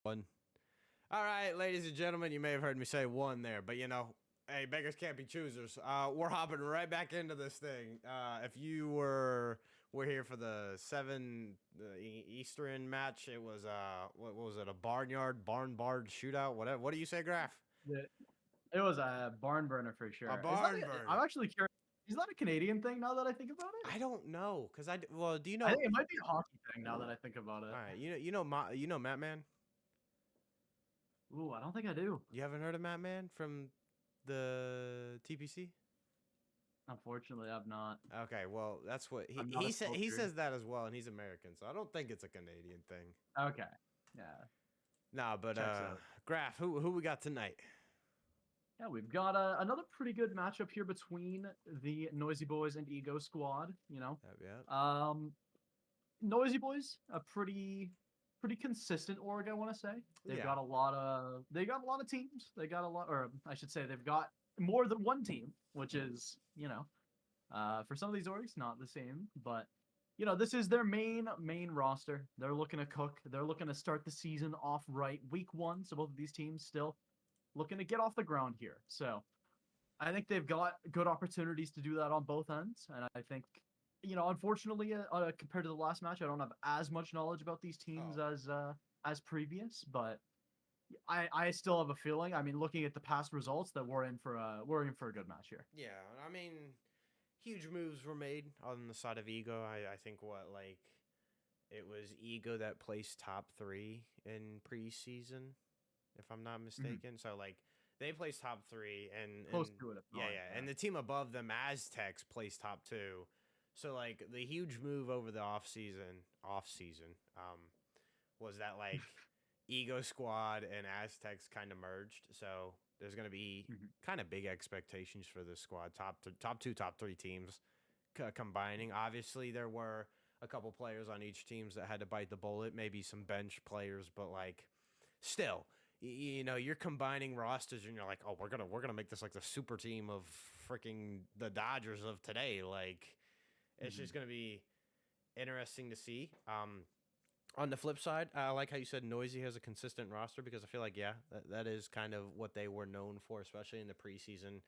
One. All right, ladies and gentlemen, you may have heard me say one there, but hey, beggars can't be choosers. We're hopping right back into this thing. If you were here for the Eastern match, it was what was it? A barn shootout? Whatever. What do you say, Graf? It was a barn burner for A sure. barn burner. I'm actually curious. Is that a Canadian thing now that I think about it? I don't know, cause do you know? I think it might be a hockey thing now that I think about it. All right, you know Matt Man. Ooh, I don't think I do. You haven't heard of Matt Man from the TPC? Unfortunately, I've not. Okay, well, that's what I'm not he as said. He cultured. says that as well, and he's American, so I don't think it's a Canadian thing. Okay. Yeah. Nah, but Checks out. Graf, who we got tonight? Yeah, we've got another pretty good matchup here between the Noizii Boyz and Ego Squad. Yeah. Noizii Boyz, a pretty consistent org, I want to say. They've got a lot of teams. They got a lot, or I should say, they've got more than one team, which is for some of these orgs not the same. But this is their main roster. They're looking to cook. They're looking to start the season off right, week 1. So both of these teams still looking to get off the ground here. So I think they've got good opportunities to do that on both ends. And I think, unfortunately, compared to the last match, I don't have as much knowledge about these teams as previous. But I still have a feeling. I mean, looking at the past results, that we're in for a good match here. Yeah, I mean, huge moves were made on the side of Ego. I think it was Ego that placed top 3 in preseason, if I'm not mistaken. Mm-hmm. So they placed top 3 and Close to it. Yeah. And the team above them, Aztecs, placed top 2. So the huge move over the off season, was that Ego Squad and Aztecs kind of merged. So there's going to be kind of big expectations for this squad. Top 2, top 3 teams combining. Obviously, there were a couple players on each teams that had to bite the bullet. Maybe some bench players, but still, you're combining rosters, and you're like, oh, we're gonna make this the super team of freaking the Dodgers of today. It's just gonna be interesting to see. On the flip side, I like how you said Noizii has a consistent roster, because I feel that is kind of what they were known for, especially in the preseason.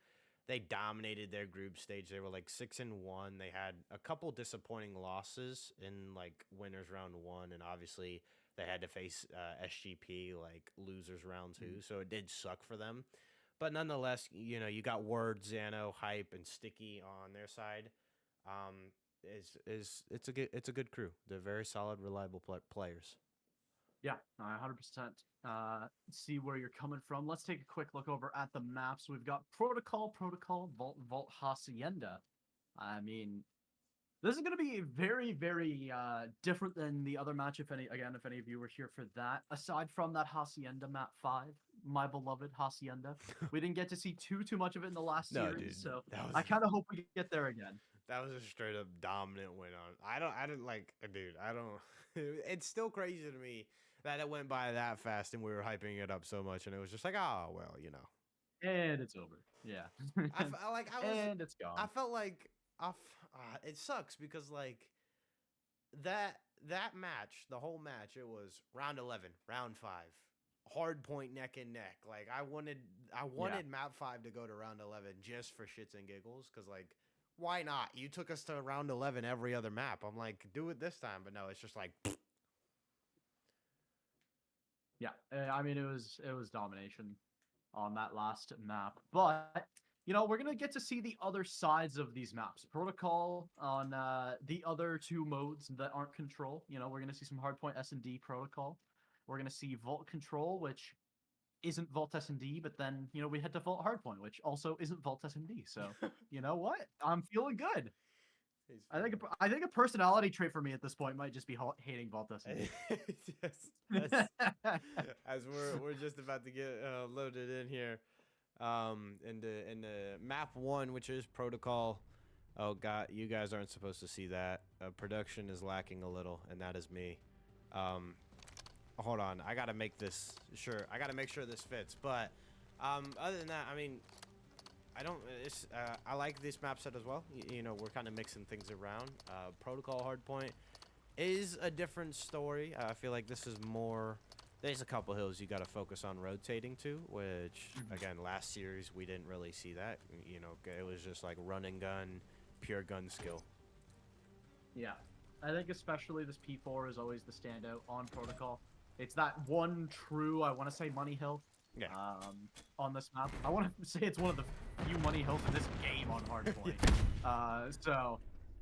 They dominated their group stage. They were 6-1. They had a couple disappointing losses in winners round 1, and obviously they had to face SGP losers round 2. So it did suck for them. But nonetheless, you got Word, Xano, Hype, and Sticky on their side. It's a good crew. They're very solid, reliable players. Yeah, 100%. See where you're coming from. Let's take a quick look over at the maps. We've got Protocol, Vault, Hacienda. I mean, this is going to be very, very different than the other match, if any of you were here for that. Aside from that Hacienda map 5, my beloved Hacienda, we didn't get to see too much of it in the last series, so I kind of hope we get there again. That was a straight up dominant win on. I don't It's still crazy to me that it went by that fast and we were hyping it up so much, and it was just oh well, And it's over. Yeah. And it's gone. I felt it sucks because that match, the whole match, it was round 11, round 5, hard point, neck and neck. I wanted map 5 to go to round 11 just for shits and giggles, because why not? You took us to round 11 every other map. I'm do it this time. But no, it's just Yeah, I mean, it was domination on that last map. But, we're going to get to see the other sides of these maps. Protocol on the other 2 modes that aren't Control. We're going to see some hardpoint S&D Protocol. We're going to see Vault Control, which isn't Vault S&D, but then, we head to Vault Hardpoint, which also isn't Vault S&D. So, you know what? I'm feeling good. I think a personality trait for me at this point might just be hating Vault S&D. Yes, as we're just about to get loaded in here, in the map 1, which is Protocol. Oh God, you guys aren't supposed to see that. Production is lacking a little, and that is me. Hold on, I gotta make this sure. I gotta make sure this fits. But other than that, I mean, I like this map set as well. We're kind of mixing things around. Protocol Hardpoint is a different story. I feel like this is more there's a couple hills you got to focus on rotating to, which, again, last series we didn't really see that. You know, it was just like run and gun, pure gun skill. Yeah. I think especially this P4 is always the standout on Protocol. It's that one true, I want to say, money hill. Yeah. On this map. I want to say it's one of the few money hills in this game on hardpoint. So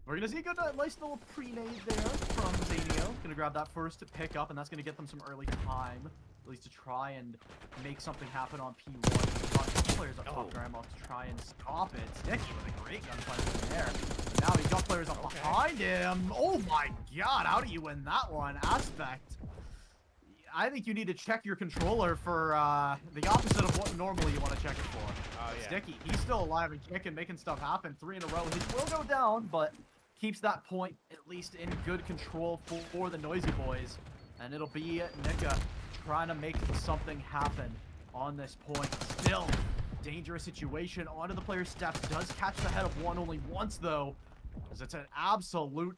we're going to see a good, nice little pre-nade there from ZGL. Going to grab that first to pick up, and that's going to get them some early time, at least to try and make something happen on P1. Players up top, Grandma, to try and stop it. Sticky with a great gunfire in there. But now he's got players up behind him. Oh my god, how do you win that one? Aspect. I think you need to check your controller for the opposite of what normally you want to check it for. Oh, yeah. Sticky, he's still alive and kicking, making stuff happen. 3 in a row. He will go down, but keeps that point at least in good control for the Noizii Boyz. And it'll be Nika trying to make something happen on this point. Still, dangerous situation. Onto the player's steps. Does catch the head of one only once, though, as it's an absolute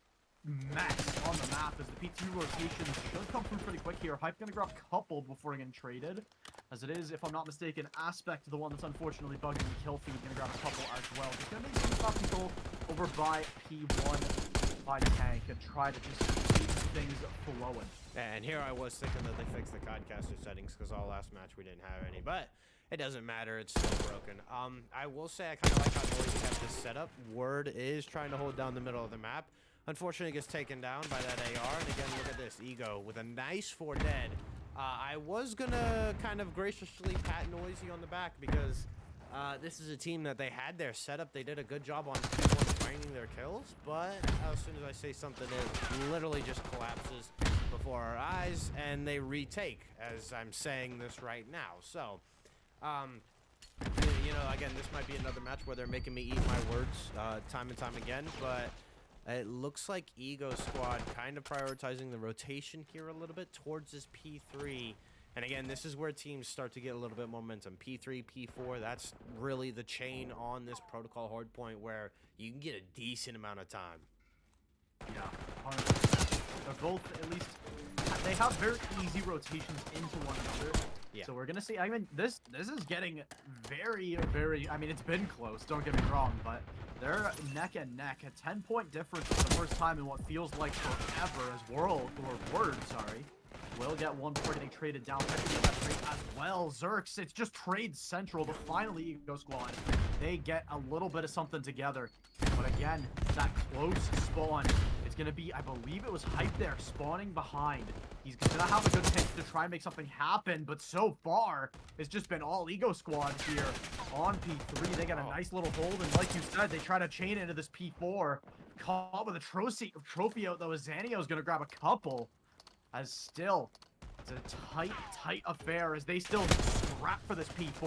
mess on the map as the P2 rotation should come through pretty quick here. Hype gonna grab coupled before getting traded, as it is, if I'm not mistaken, Aspect, the one that's unfortunately bugging the kill feed, gonna grab a couple as well. Just gonna make some top control over by P1 by Tank and try to just keep things flowing. And here I was thinking that they fixed the Codcaster settings because all last match we didn't have any, but it doesn't matter. It's still broken. I will say I kind of like how Noizii have this setup. Word is trying to hold down the middle of the map. Unfortunately, gets taken down by that AR. And again, look at this. Ego with a nice 4 dead. I was going to kind of graciously pat Noizii on the back because this is a team that they had their setup. They did a good job on finding their kills. But as soon as I say something, it literally just collapses before our eyes. And they retake as I'm saying this right now. So, you know, again, this might be another match where they're making me eat my words time and time again. But it looks like Ego Squad kind of prioritizing the rotation here a little bit towards this P3. And again, this is where teams start to get a little bit momentum. P3, P4, that's really the chain on this Protocol hardpoint where you can get a decent amount of time. Yeah, 100%. They're both, at least, they have very easy rotations into one another. Yeah. So we're going to see, I mean, this is getting very, very, I mean, it's been close, don't get me wrong, but they're neck and neck. A 10-point difference for the first time in what feels like forever as Word, sorry. Will get one before getting traded down. That trade as well. Zerx, it's just trade central, but finally Ego Squad, they get a little bit of something together. But again, that close spawn, it's going to be, I believe it was Hype there, spawning behind. He's going to have a good pick to try and make something happen, but so far, it's just been all Ego Squad here on P3. They got a nice little hold, and like you said, they try to chain into this P4. Caught with a trophy out, though, Zanio's going to grab a couple. As still, it's a tight affair as they still scrap for this P4.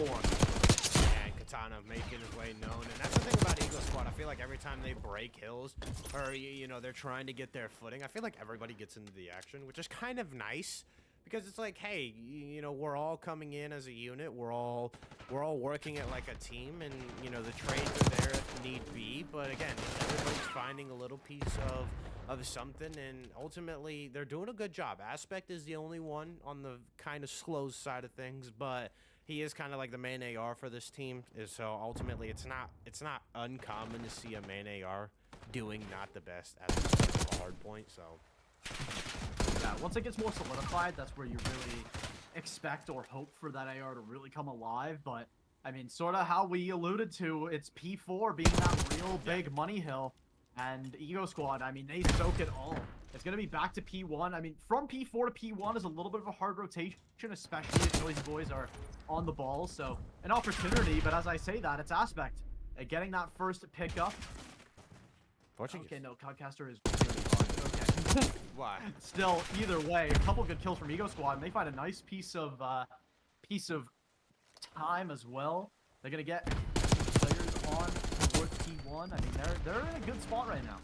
And Katana making his way known. And that's the thing about Ego Squad. I feel like every time they break hills, or, you know, they're trying to get their footing, I feel like everybody gets into the action, which is kind of nice. Because it's like, hey, you know, we're all coming in as a unit. We're all working it like a team. And, you know, the trades are there if need be. But again, everybody's finding a little piece of something, and ultimately they're doing a good job. Aspect is the only one on the kind of slow side of things, but he is kind of like the main AR for this team. So ultimately, it's not uncommon to see a main AR doing not the best at the hard point. So yeah, once it gets more solidified, that's where you really expect or hope for that AR to really come alive. But I mean, sort of how we alluded to, it's P4 being that real big money hill. And Ego Squad, I mean, they soak it all. It's going to be back to P1. I mean, from P4 to P1 is a little bit of a hard rotation, especially if Noizii Boyz are on the ball. So, an opportunity, but as I say that, it's Aspect. Getting that first pickup. Okay, no, Codcaster is really hard. Okay. Why? Still, either way, a couple good kills from Ego Squad, and they find a nice piece of time as well. They're going to get players on P1. I mean, they're in a good spot right now.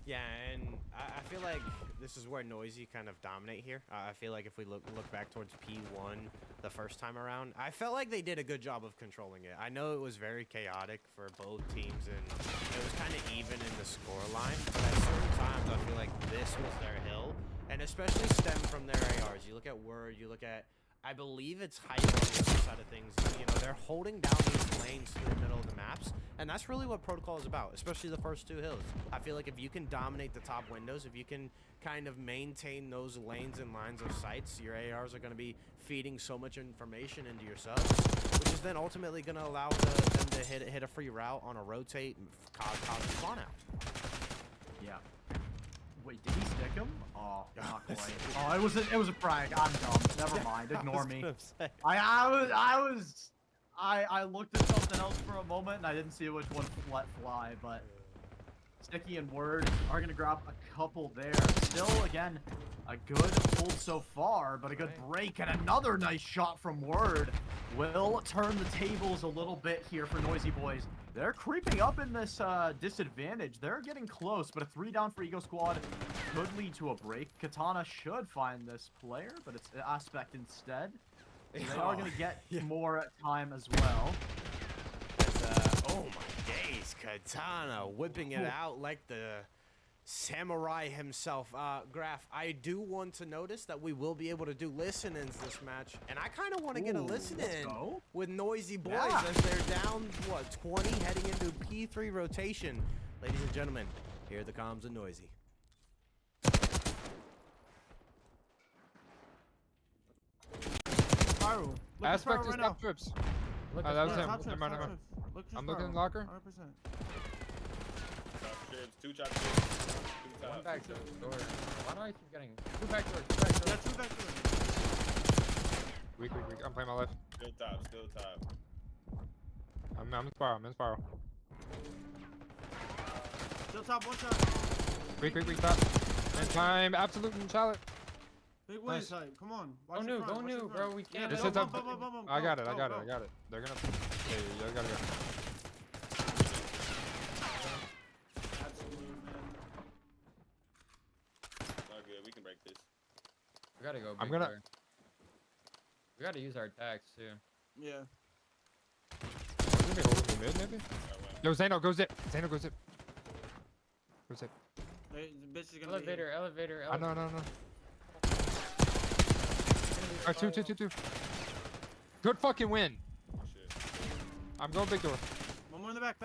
Yeah, and I feel like this is where Noizii kind of dominate here. I feel like if we look back towards P1 the first time around, I felt like they did a good job of controlling it. I know it was very chaotic for both teams, and it was kind of even in the score line. But at certain times, I feel like this was their hill, and especially stem from their ARs. You look at Word, you look at, I believe it's Hype on the other side of things. You know, they're holding down these lanes through the middle of the maps, and that's really what Protocol is about, especially the first 2 hills. I feel like if you can dominate the top windows, if you can kind of maintain those lanes and lines of sights, your ARs are going to be feeding so much information into your subs, which is then ultimately going to allow them to hit a free route on a rotate and cause spawn out. Yeah. Wait, did he stick him? Oh, not quite. Oh, it was a prank. I'm dumb. Never mind. Ignore me. I looked at something else for a moment and I didn't see which one let fly, but Sticky and Word are gonna grab a couple there. Still, again, a good hold so far, but a good break and another nice shot from Word will turn the tables a little bit here for Noizii Boyz. They're creeping up in this disadvantage. They're getting close, but a 3 down for Ego Squad could lead to a break. Katana should find this player, but it's Aspect instead. So they are going to get more time as well. Oh my days, Katana whipping it out like the samurai himself. Graph, I do want to notice that we will be able to do listen-ins this match, and I kind of want to get a listen-in with Noizii Boyz as they're down, what, 20, heading into P3 rotation. Ladies and gentlemen, here are the comms of Noizii. Spiral. Aspect is top trips. That was him. I'm looking in the locker. 100%. Two chop trips. One back door. Why do I keep getting 2 back doors? 2 back doors. Yeah, 2 back doors. Weak. I'm playing my left. Still top. I'm in spiral. Still top, 1 shot. Weak, top. And time, absolute and Charlotte. Big win side, come on. Go new, bro. We can't. Yeah, Just hit up. I got it. Go. They're gonna. Yeah, you gotta go. Absolutely, man. All good. We can break this. We gotta go. We gotta use our attacks too. Yeah. Maybe holding me mid, maybe. Yo, Zeno, go zip. Go zip. The bitch is gonna Elevator. No. Alright, two. Good fucking win. Shit. I'm going big door. One more in the back.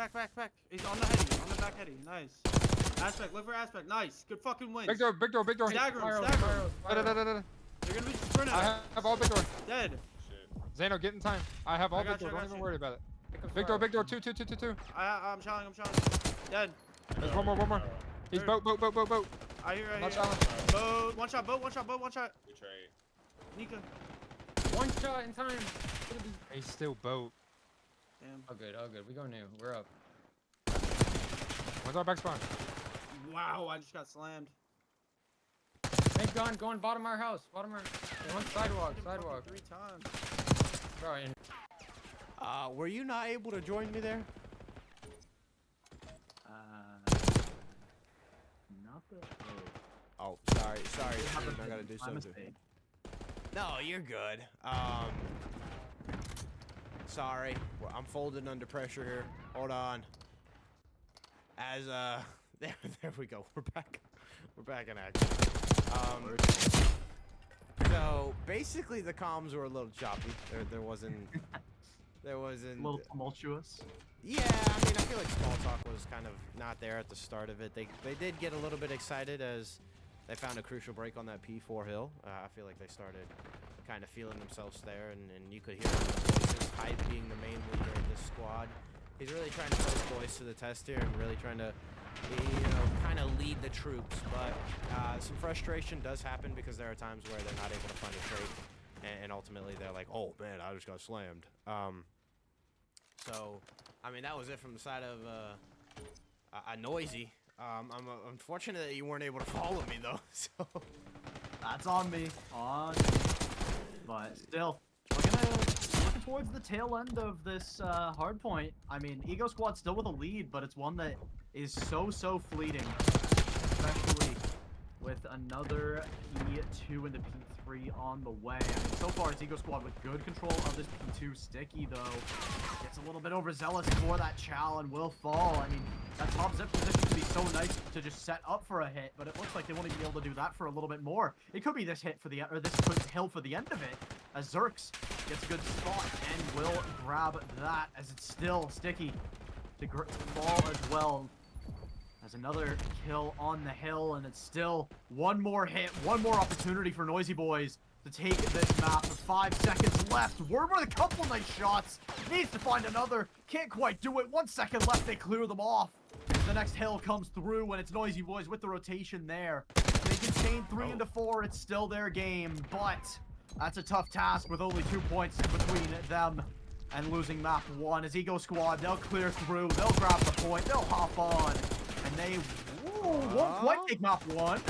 He's on the heady, on the back heady. Nice. Aspect, look for Aspect. Nice. Good fucking win. Big door. Stagger him. Da. They're gonna be sprinting. I have all big door. Dead. Shit. Zeno, get in time. I have all big door. Don't even worry about it. Big door. Two. I'm challenging. Dead. There's one more. He's boat. I hear. Not challenge. Boat. One shot. We trade. Nika. 1 shot in time. He's still boat. Damn. All good. We go new. We're up. Where's our back spawn? Wow, I just got slammed. Make gun, going bottom of our house. One sidewalk. 3 times. Bro, Were you not able to join me there? Not the. Oh, sorry. Steve, I gotta do something. No, you're good. Sorry. Well, I'm folding under pressure here. Hold on. As there we go. We're back in action. So basically the comms were a little choppy. There wasn't A little tumultuous. Yeah, I mean, I feel like small talk was kind of not there at the start of it. They did get a little bit excited as they found a crucial break on that P4 hill. I feel like they started kind of feeling themselves there, and you could hear voices, Hype being the main leader of this squad. He's really trying to put his voice to the test here and really trying to, kind of lead the troops. But some frustration does happen because there are times where they're not able to find a trade, and ultimately they're like, oh man, I just got slammed. So, I mean, that was it from the side of Noizii. I'm unfortunate that you weren't able to follow me though. So that's on me. But still, looking towards the tail end of this hard point. I mean, Ego Squad's still with a lead, but it's one that is so fleeting, especially with another P2 into P3. P3 on the way. I mean, so far, it's Ego Squad with good control of this P2. Sticky, though, gets a little bit overzealous for that chow and will fall. I mean, that top zip position could be so nice to just set up for a hit, but it looks like they won't even be able to do that for a little bit more. It could be this hit for the, or this hill for the end of it, as Zerx gets a good spot and will grab that, as it's still Sticky to fall as well. As another kill on the hill, and it's still one more hit, one more opportunity for Noizii Boyz to take this map with 5 seconds left. Word with a couple nice shots. Needs to find another. Can't quite do it. 1 second left. They clear them off. The next hill comes through, and it's Noizii Boyz with the rotation there. They contain 3 into 4. It's still their game, but that's a tough task with only 2 points in between them and losing map 1. As Ego Squad, they'll clear through. They'll grab the point. They'll hop on. And they won't quite take map 1.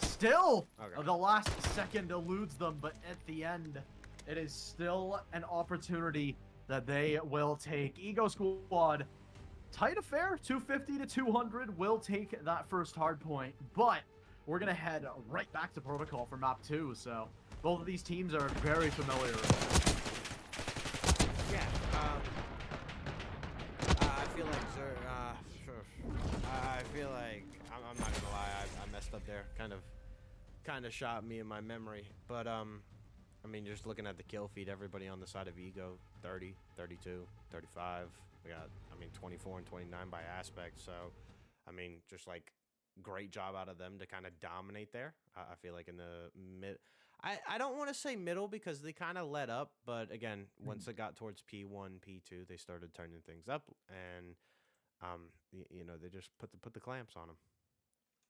Still, the last second eludes them, but at the end, it is still an opportunity that they will take. Ego Squad, tight affair, 250 to 200, will take that first hard point. But we're going to head right back to Protocol for map 2, so both of these teams are very familiar. Yeah, I feel like I feel like I'm not gonna lie, I messed up there. Kind of shot me in my memory. But I mean, just looking at the kill feed, everybody on the side of Ego, 30, 32, 35. We got, I mean, 24 and 29 by Aspect. So, I mean, just like great job out of them to kind of dominate there. I feel like in the mid. I don't want to say middle because they kind of let up, but again, once it got towards P1, P2, they started turning things up, and you know, they just put the clamps on them.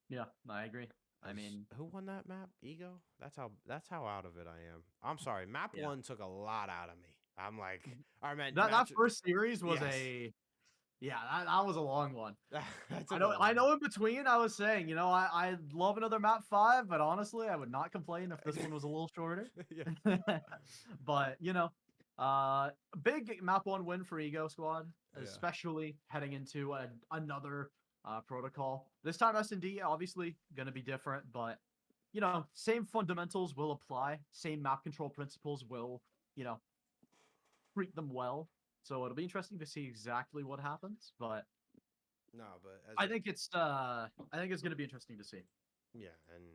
Yeah, I agree. I mean, who won that map? Ego. That's how out of it I am. I'm sorry. Map 1 took a lot out of me. I'm like, all right, man. That first series was that was a long one. I know in between I was saying, you know, I love another map 5, but honestly, I would not complain if this one was a little shorter. But, you know, big map 1 win for Ego Squad, especially heading into another protocol. This time S&D obviously going to be different, but, you know, same fundamentals will apply. Same map control principles will, you know, treat them well. So it'll be interesting to see exactly what happens, but I think it's going to be interesting to see. Yeah, and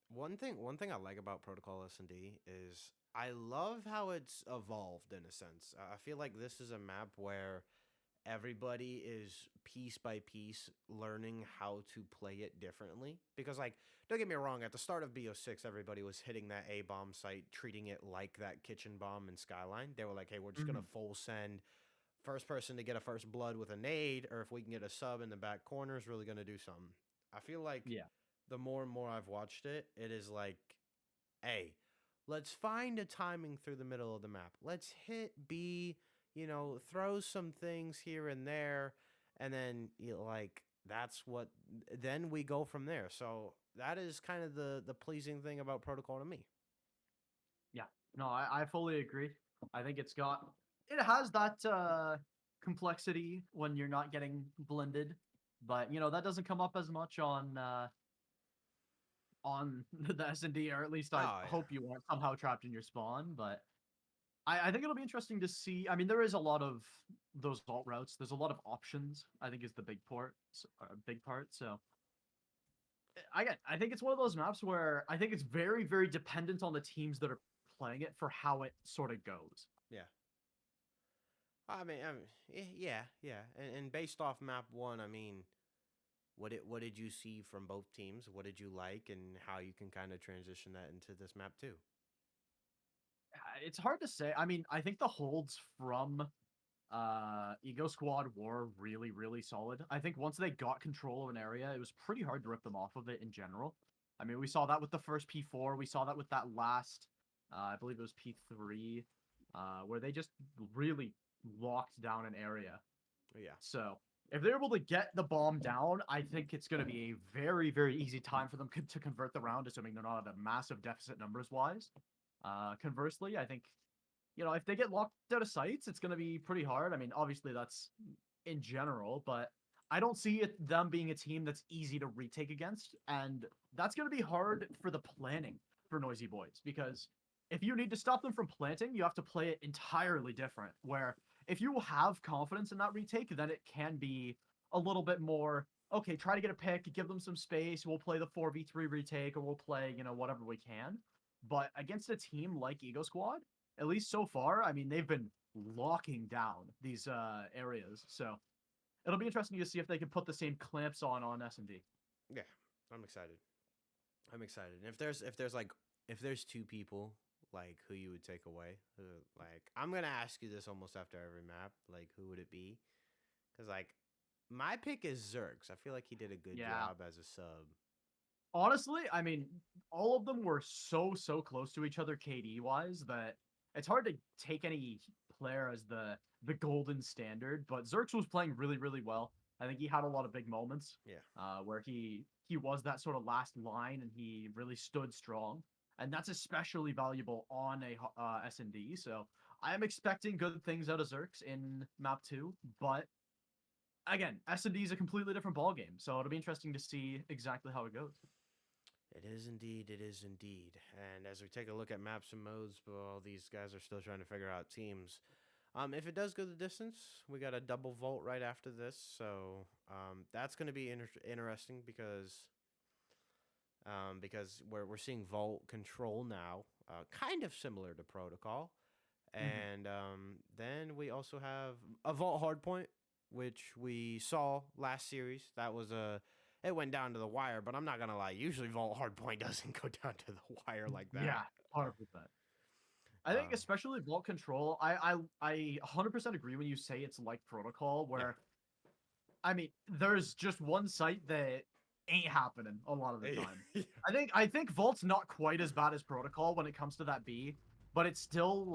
one thing I like about Protocol S&D is I love how it's evolved in a sense. I feel like this is a map where everybody is piece by piece learning how to play it differently. Because, like, don't get me wrong, at the start of BO6, everybody was hitting that A-bomb site, treating it like that kitchen bomb in Skyline. They were like, hey, we're just going to full send first person to get a first blood with a nade, or if we can get a sub in the back corner is really going to do something. I feel like the more and more I've watched it, it is like, hey, let's find a timing through the middle of the map. Let's hit B, you know, throw some things here and there, and then, you know, like, that's what, then we go from there. So that is kind of the pleasing thing about Protocol to me. Yeah, no, I fully agree. I think it has that complexity when you're not getting blended, but, you know, that doesn't come up as much on the S&D, or at least I hope you aren't somehow trapped in your spawn, but I think it'll be interesting to see. I mean, there is a lot of those alt routes. There's a lot of options, I think, is the big part. So I think it's one of those maps where I think it's very, very dependent on the teams that are playing it for how it sort of goes. Yeah. I mean, yeah. And based off map 1, I mean, what did you see from both teams? What did you like, and how you can kind of transition that into this map too? It's hard to say. I mean, I think the holds from Ego Squad were really, really solid. I think once they got control of an area, it was pretty hard to rip them off of it in general. I mean, we saw that with the first P4. We saw that with that last, I believe it was P3, where they just really locked down an area. Yeah. So if they're able to get the bomb down, I think it's going to be a very, very easy time for them to convert the round, assuming they're not at a massive deficit numbers-wise. Conversely, I think, you know, if they get locked out of sights, it's going to be pretty hard. I mean, obviously that's in general, but I don't see them being a team that's easy to retake against, and that's going to be hard for the planning for Noizii Boyz, because if you need to stop them from planting, you have to play it entirely different, where if you have confidence in that retake, then it can be a little bit more, okay, try to get a pick, give them some space, we'll play the 4v3 retake, or we'll play, whatever we can. But against a team like Ego Squad, at least so far, I mean, they've been locking down these areas, so it'll be interesting to see if they can put the same clamps on S&D. Yeah, I'm excited. I'm excited. And if there's two people like who you would take away, like I'm gonna ask you this almost after every map, like who would it be? Because like my pick is Zerx. I feel like he did a good job as a sub. Honestly, I mean, all of them were so close to each other KD wise that it's hard to take any player as the golden standard. But Zerx was playing really well. I think he had a lot of big moments. Yeah. Where he was that sort of last line and he really stood strong. And that's especially valuable on a S&D. So I am expecting good things out of Zerx in map 2, but again, S&D is a completely different ballgame, so it'll be interesting to see exactly how it goes. It is indeed. It is indeed. And as we take a look at maps and modes, well, these guys are still trying to figure out teams. If it does go the distance, we got a double vault right after this, so that's going to be interesting because we're seeing vault control now, kind of similar to protocol, and then we also have a vault hardpoint, which we saw last series. That was it went down to the wire, but I'm not gonna lie. Usually, vault hardpoint doesn't go down to the wire like that. Yeah, 100%. I think especially vault control. I 100% agree when you say it's like protocol, where I mean, there's just one site that ain't happening a lot of the time. Yeah. I think vault's not quite as bad as protocol when it comes to that B, but it's still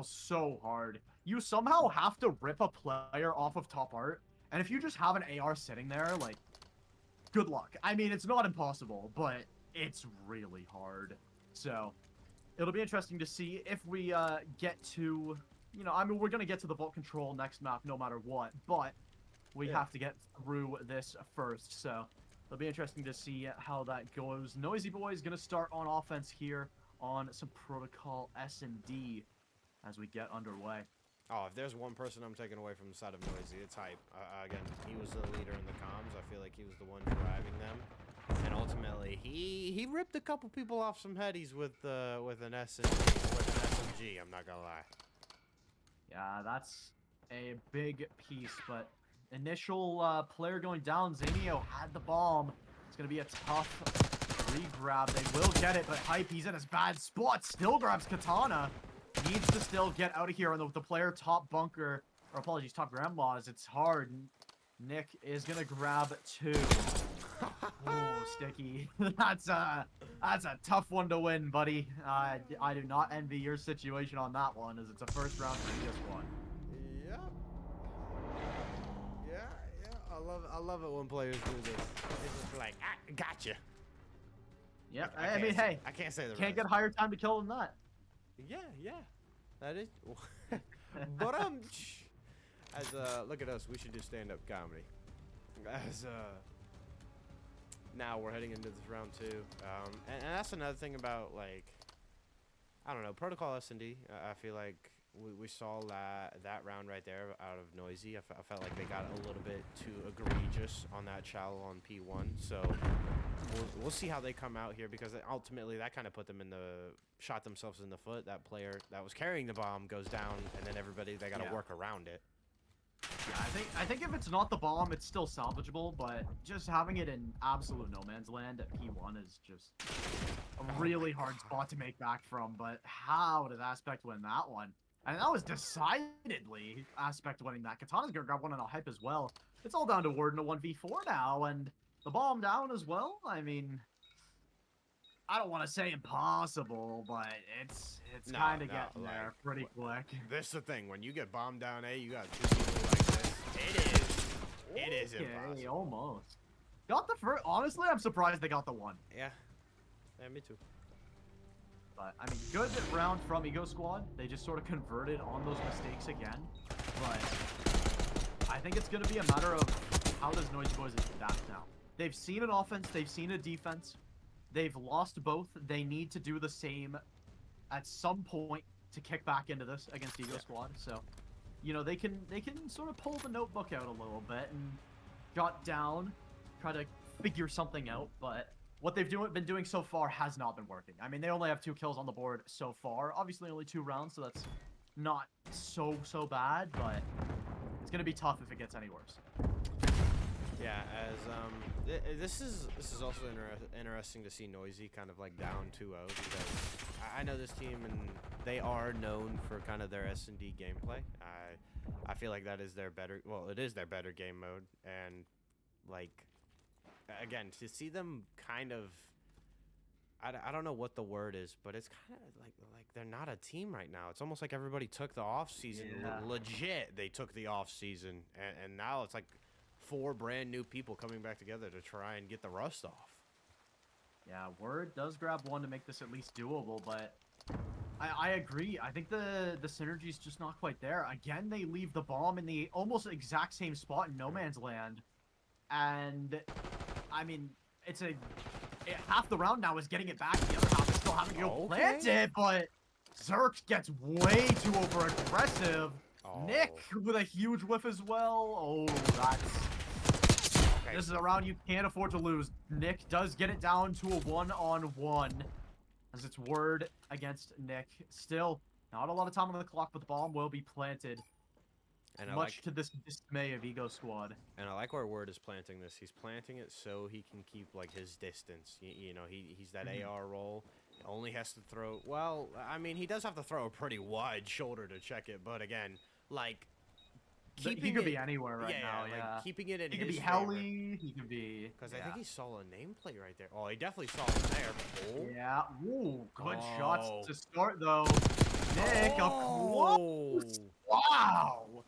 so hard. You somehow have to rip a player off of top art, and if you just have an AR sitting there, like, good luck. I mean, it's not impossible, but it's really hard. So it'll be interesting to see if we get to, I mean, we're going to get to the vault control next map no matter what, but we have to get through this first. So it'll be interesting to see how that goes. Noizii Boyz going to start on offense here on some protocol S&D as we get underway. Oh, if there's one person I'm taking away from the side of Noizii, it's Hype. Again, he was the leader in the comms. I feel like he was the one driving them, and ultimately he ripped a couple people off some headies with an SMG. I'm not gonna lie. Yeah, that's a big piece, but initial player going down. Zanio had the bomb. It's gonna be a tough re-grab. They will get it, but Hype, he's in his bad spot. Still grabs Katana. Needs to still get out of here, and with the player top bunker, or apologies, top grandmas, it's hard. Nick is gonna grab 2. Oh, Sticky. That's a tough one to win, buddy. I do not envy your situation on that one, as it's a first round for this one. Yeah. I love it when players do this. It's just like, gotcha. Yeah, I mean, hey, I can't say the can't rest. get higher time to kill than that. Yeah, that is. But look at us. We should do stand-up comedy. Now we're heading into this round 2, and that's another thing about, like, I don't know, protocol S&D. I feel like we saw that round right there out of Noizii. I felt like they got a little bit too egregious on that shallow on P1. So we'll see how they come out here, because ultimately that kind of shot themselves in the foot. That player that was carrying the bomb goes down, and then they got to work around it. Yeah, I think if it's not the bomb, it's still salvageable, but just having it in absolute no man's land at P1 is just a really hard spot to make back from. But how did Aspect win that one? And that was decidedly Aspect winning that. Katana's gonna grab one on a Hype as well. It's all down to Warden a 1v4 now, and the bomb down as well. I mean, I don't want to say impossible, but it's kind of getting there pretty quick. This is the thing. When you get bombed down A, you got 2 people like this. It is impossible. Almost. Got the first. Honestly, I'm surprised they got the 1. Yeah, me too. But, I mean, good round from Ego Squad. They just sort of converted on those mistakes again. But I think it's going to be a matter of how does Noizii Boyz adapt now. They've seen an offense, they've seen a defense. They've lost both. They need to do the same at some point to kick back into this against Ego Squad. So, you know, they can sort of pull the notebook out a little bit and jot down, try to figure something out. But what they've been doing so far has not been working. I mean, they only have 2 kills on the board so far. Obviously, only 2 rounds, so that's not so bad. But it's gonna be tough if it gets any worse. Yeah, as this is also interesting to see Noizii kind of like down 2-0 because I know this team and they are known for kind of their S&D gameplay. I feel like that is their better, well, it is their better game mode, and like again to see them kind of, I don't know what the word is, but it's kind of like they're not a team right now. It's almost like everybody took the off season. Yeah. Legit, they took the off season, and now it's like 4 brand new people coming back together to try and get the rust off. Yeah, Word does grab 1 to make this at least doable, but I agree. I think the synergy's just not quite there. Again, they leave the bomb in the almost exact same spot in no man's land, and I mean, half the round now is getting it back. The other half is still having to go plant it, but Zerk gets way too over aggressive. Nick with a huge whiff as well. Oh, this is a round you can't afford to lose. Nick does get it down to a 1-on-1 as it's Word against Nick. Still, not a lot of time on the clock, but the bomb will be planted. And much to this dismay of Ego Squad. And I like where Word is planting this. He's planting it so he can keep like his distance. You know, he's that AR role. Only has to throw. Well, I mean, he does have to throw a pretty wide shoulder to check it. But again, like he could be anywhere right now. Yeah, like, keeping it in. He his could be Helly. He could be. Because I think he saw a nameplate right there. Oh, he definitely saw it there. Oh. Yeah. Ooh, good shots to start though. Nick, a close. Wow.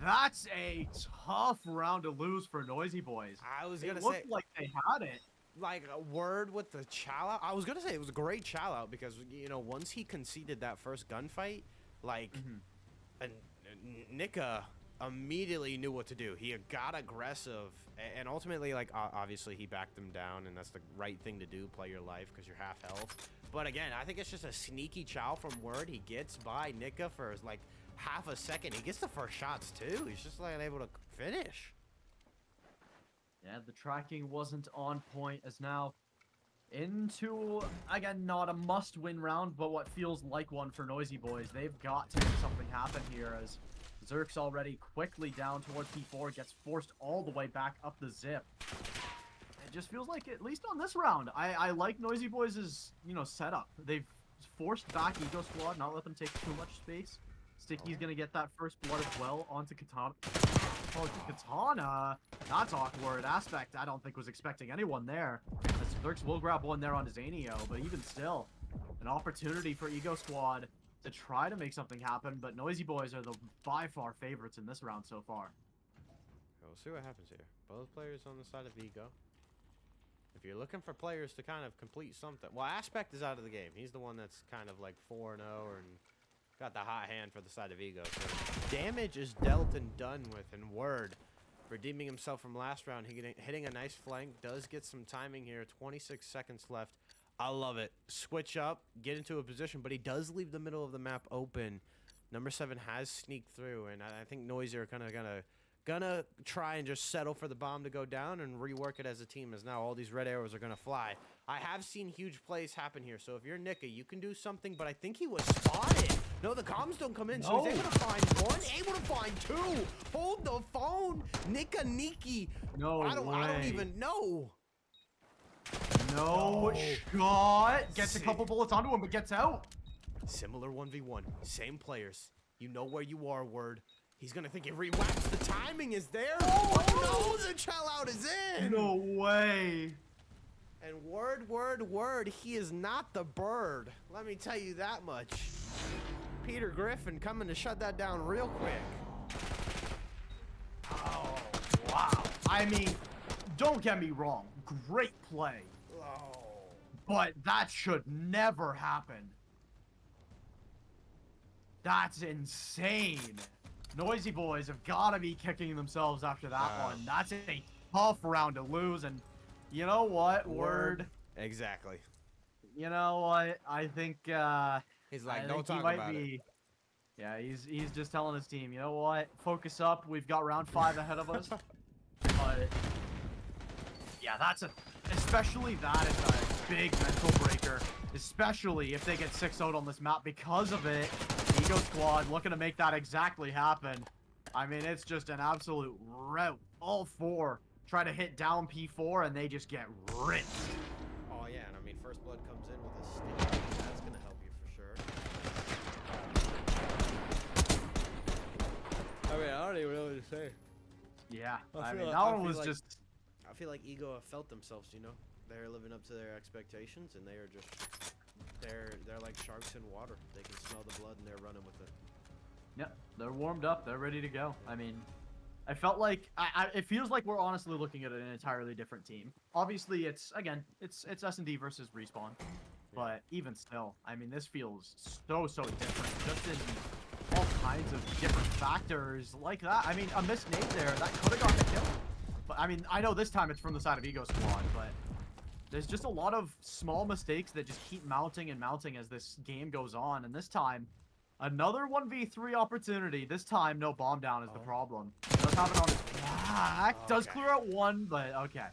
That's a tough round to lose for Noizii Boyz. I was gonna say, it looked like they had it. Like a Word with the chow out. I was gonna say it was a great chow out because you know once he conceded that first gunfight, like, and Nika immediately knew what to do. He got aggressive, and ultimately, like, obviously he backed them down, and that's the right thing to do. Play your life because you're half health. But again, I think it's just a sneaky chow from Word. He gets by Nika for like half a second. He gets the first shots too. He's just like able to finish. Yeah, the tracking wasn't on point as now into, again, not a must-win round, but what feels like one for Noizii Boyz. They've got to make something happen here as Zerk's already quickly down towards P4, gets forced all the way back up the zip. It just feels like, at least on this round, I like Noizii Boyz' setup. They've forced back Ego Squad, not let them take too much space. Sticky's gonna get that first blood as well onto Katana. Oh, Katana! That's awkward. Aspect, I don't think was expecting anyone there. As Zerks will grab 1 there on Zanio, but even still, an opportunity for Ego Squad to try to make something happen, but Noizii Boyz are the by far favorites in this round so far. We'll see what happens here. Both players on the side of Ego. If you're looking for players to kind of complete something, well, Aspect is out of the game. He's the one that's kind of like 4-0 and got the hot hand for the side of Ego. So damage is dealt and done with, and Word redeeming himself from last round, hitting a nice flank, does get some timing here. 26 seconds left. I love it. Switch up, get into a position, but he does leave the middle of the map open. Number 7 has sneaked through, and I think Noizii are kind of gonna try and just settle for the bomb to go down and rework it as a team, as now all these red arrows are gonna fly. I have seen huge plays happen here, so if you're Nika, you can do something, but I think he was spotted. No, the comms don't come in, so he's able to find 1, able to find 2. Hold the phone. Nika Niki. No I don't even know. No shot. Gets a couple bullets onto him, but gets out. Similar 1v1. Same players. You know where you are, Word. He's gonna think it re-whacks. The timing is there. Oh no, the chow out is in. No way. And word, he is not the bird. Let me tell you that much. Peter Griffin coming to shut that down real quick. Oh, wow. I mean, don't get me wrong. Great play. Oh. But that should never happen. That's insane. Noizii Boyz have got to be kicking themselves after that Wow. one. That's a tough round to lose, and you know what? Word. Exactly. You know what? I think He's like, I don't think he talk might about it. be. Yeah, he's just telling his team, you know what? Focus up. We've got round 5 ahead of us. But yeah, especially that is a big mental breaker. Especially if they get 6-0 on this map because of it. Ego Squad looking to make that exactly happen. I mean, it's just an absolute rout. All 4 try to hit down P4 and they just get ripped. Oh yeah, and I mean, First Blood comes in with a stick. That's gonna help you for sure. I mean, I don't even know what to say. Yeah, I I feel mean, like- that I one feel was like- just... I feel like Ego have felt themselves, you know. They're living up to their expectations, and they are just they're like sharks in water. They can smell the blood, and they're running with it. Yeah, they're warmed up. They're ready to go. I mean, I felt like it feels like we're honestly looking at an entirely different team. Obviously, it's S&D versus Respawn, but even still, I mean, this feels so different. Just in all kinds of different factors like that. I mean, a missed nade there that could have gotten a kill. But I mean, I know this time it's from the side of Ego Squad, but there's just a lot of small mistakes that just keep mounting and mounting as this game goes on. And this time, another 1v3 opportunity. This time, no bomb down is the problem. Does have it on his back. Does Okay. clear out one, but okay.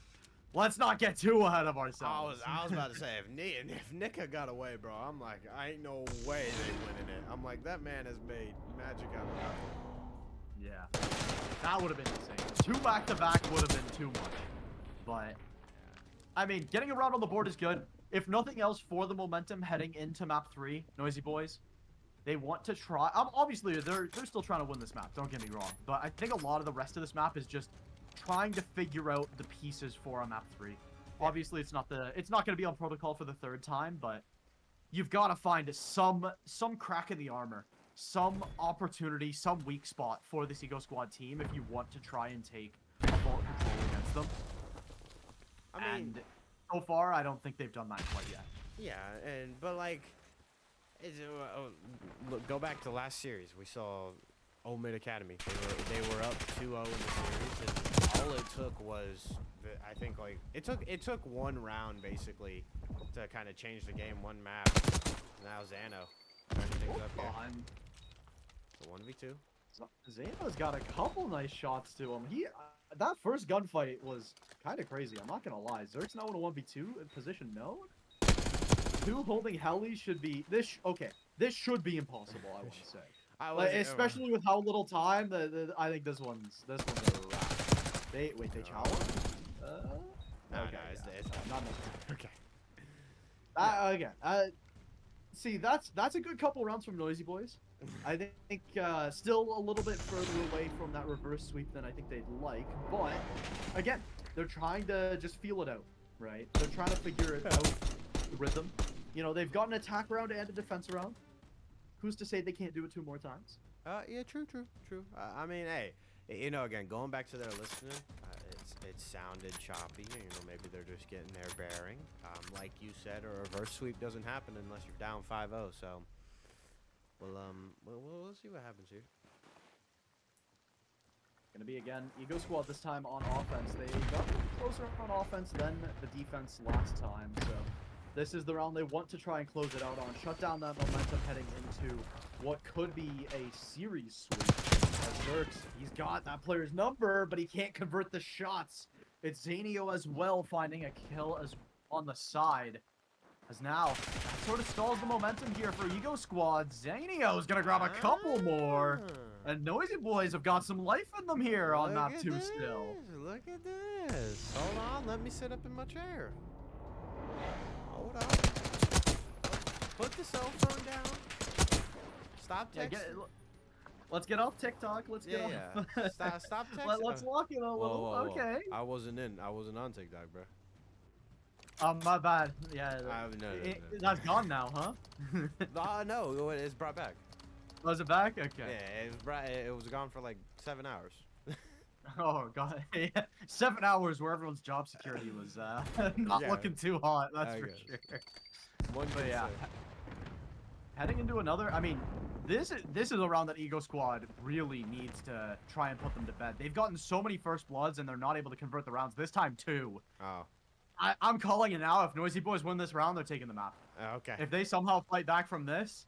Let's not get too ahead of ourselves. I was about to say, if Nika got away, bro, I'm like, I ain't no way they winning it. I'm like, that man has made magic out of nothing. Yeah. That would have been insane. 2 back-to-back would have been too much. But, I mean, getting a round on the board is good. If nothing else, for the momentum heading into map 3, Noizii Boyz, they want to try... obviously, they're still trying to win this map, don't get me wrong. But I think a lot of the rest of this map is just trying to figure out the pieces for a map 3. Obviously, it's not going to be on protocol for the 3rd time, but you've got to find some crack in the armor, some opportunity, some weak spot for this Ego Squad team if you want to try and take a bullet control against them. I mean, And so far, I don't think they've done that quite yet. yeah, but like, look, go back to last series. We saw Old Mid Academy. They were up 2-0 in the series, and all it took was, I think, like it took one round basically to kind of change the game, one map. Now Zano turning things up here. On. So 1v2. Zano's got a couple nice shots to him. That first gunfight was kind of crazy. I'm not gonna lie. Zerk's now in a 1v2 in position no. 2 holding heli should be okay. This should be impossible. I would say, like, especially with how little time. I think this one's a wrap. They challenge. No, Okay, it's yeah, not necessarily. okay. Okay. See, that's a good couple rounds from Noizii Boyz. I think still a little bit further away from that reverse sweep than I think they'd like, but again, they're trying to just feel it out, right? They're trying to figure it out, the rhythm. You know, they've got an attack round and a defense round. Who's to say they can't do it 2 more times? Yeah, true. I mean, hey, you know, again, going back to their listening, it sounded choppy. You know, maybe they're just getting their bearing. Like you said, a reverse sweep doesn't happen unless you're down 5-0. So, we'll see what happens here. Gonna be again Ego Squad this time on offense. They got closer on offense than the defense last time. So this is the round they want to try and close it out on. Shut down that momentum heading into what could be a series sweep. As Zerks, he's got that player's number, but he can't convert the shots. It's Zanio as well finding a kill as on the side. As now, that sort of stalls the momentum here for Ego Squad. Zanio's gonna grab a couple more. And Noizii Boyz have got some life in them here on map 2 still. Look at this. Hold on, let me sit up in my chair. Hold on. Put the cell phone down. Stop texting. Let's get off TikTok. Let's get off. Stop texting. Let's walk in a little. Whoa. Okay. I wasn't on TikTok, bro. My bad. Yeah. No. That's gone now, huh? No, it's brought back. Was it back? Okay. Yeah, it was gone for like 7 hours. Oh god. 7 hours where everyone's job security was not looking too hot. That's for sure. One But yeah. Heading into another. I mean, this is a round that Ego Squad really needs to try and put them to bed. They've gotten so many first bloods and they're not able to convert the rounds this time too. Oh. I'm calling it now. If Noizii Boyz win this round, they're taking the map. Okay. If they somehow fight back from this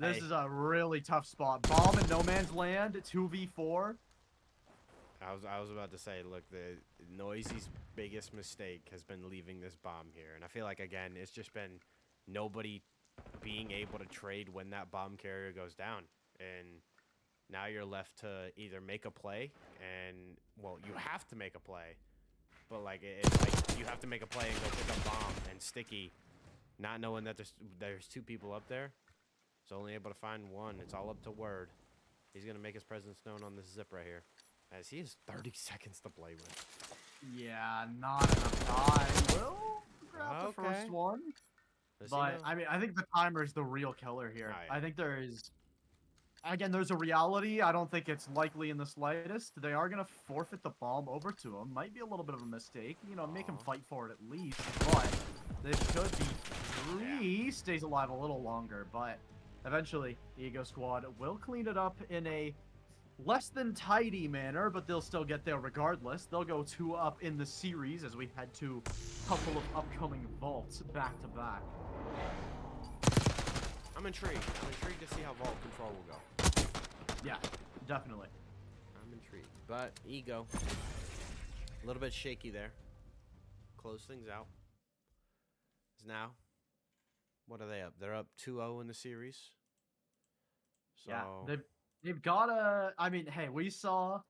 Hey. is a really tough spot. Bomb in no man's land, 2v4. I was about to say, look, the Noizii's biggest mistake has been leaving this bomb here, and I feel like again it's just been nobody being able to trade when that bomb carrier goes down, and now you're left to either make a play, and well, you have to make a play, but like it's like you have to make a play and go pick up bomb, and Sticky, not knowing that there's two people up there, is only able to find one. It's all up to Word. He's gonna make his presence known on this zip right here, as he has 30 seconds to play with. Yeah, not enough time. Will grab the Okay. first one. Does he But know? I mean, I think the timer is the real killer here. Oh, yeah. I think there is. Again, there's a reality. I don't think it's likely in the slightest. They are gonna forfeit the bomb over to him. Might be a little bit of a mistake. You know, make him Aw. fight for it at least. But this could be three. Stays alive a little longer, but eventually, Ego Squad will clean it up in a less than tidy manner, but they'll still get there regardless. They'll go 2 up in the series as we head to a couple of upcoming vaults back to back. I'm intrigued. I'm intrigued to see how Vault Control will go. Yeah, definitely. I'm intrigued. But Ego, a little bit shaky there. Close things out. Is now, what are they up? They're up 2-0 in the series. So, Yeah, they've got a. I mean, hey, we saw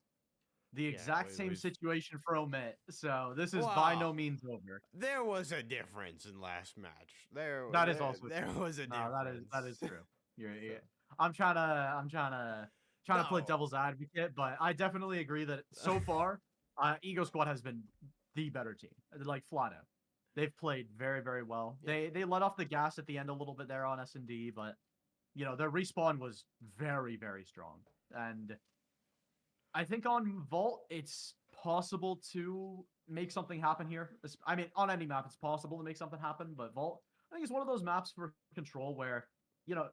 the Yeah, exact same we've- situation for Omit, so this is by no Wow. means over. there was a difference in last match. That is also there was a No, difference. that is true. You're I'm trying to play No. devil's advocate, but I definitely agree that so far, Ego Squad has been the better team, like flat out. They've played very, very well. Yeah. They let off the gas at the end a little bit there on S&D, but you know their respawn was very, very strong. And I think on Vault, it's possible to make something happen here. I mean, on any map, it's possible to make something happen, but Vault, I think it's one of those maps for Control where, you know,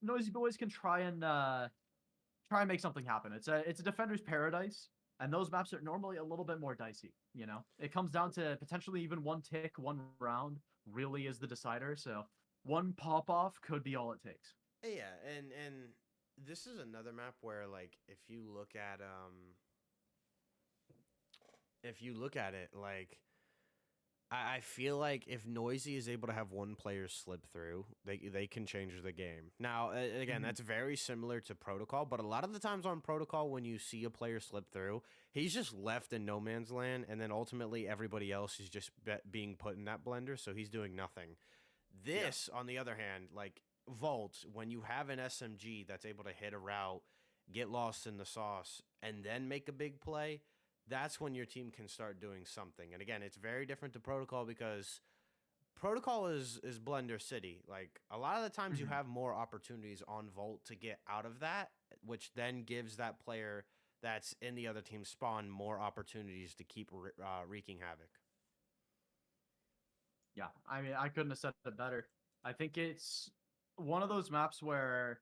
Noizii Boyz can try and make something happen. It's a defender's paradise, and those maps are normally a little bit more dicey. You know, it comes down to potentially even one tick, one round really is the decider. So one pop off could be all it takes. Yeah, and this is another map where like if you look at it like I feel like if Noizii is able to have one player slip through, they can change the game. Now, again, that's very similar to Protocol, but a lot of the times on Protocol, when you see a player slip through, he's just left in no man's land, and then ultimately everybody else is just being put in that blender, so he's doing nothing. This, on the other hand, like Vault, when you have an SMG that's able to hit a route, get lost in the sauce, and then make a big play, that's when your team can start doing something. And again, it's very different to Protocol because Protocol is Blender City. Like a lot of the times you have more opportunities on Vault to get out of that, which then gives that player that's in the other team spawn more opportunities to keep wreaking havoc. Yeah, I mean, I couldn't have said it better. I think it's one of those maps where,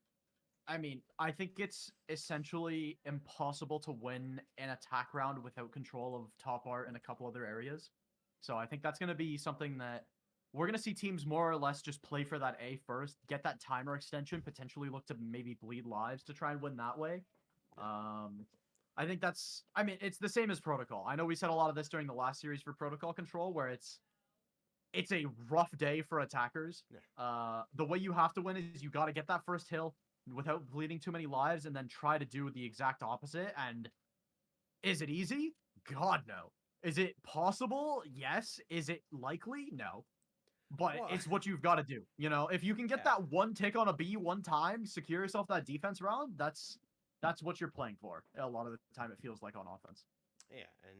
I mean, I think it's essentially impossible to win an attack round without control of top art and a couple other areas. So I think that's going to be something that we're going to see teams more or less just play for that A first, get that timer extension, potentially look to maybe bleed lives to try and win that way. I think that's, I mean, it's the same as Protocol. I know we said a lot of this during the last series for Protocol Control, where it's a rough day for attackers. Yeah. The way you have to win is you got to get that first hill without bleeding too many lives and then try to do the exact opposite. And is it easy? God, no. Is it possible? Yes. Is it likely? No. But Well, it's what you've got to do. You know, if you can get that one tick on a B one time, secure yourself that defense round, that's what you're playing for. A lot of the time it feels like on offense. Yeah, and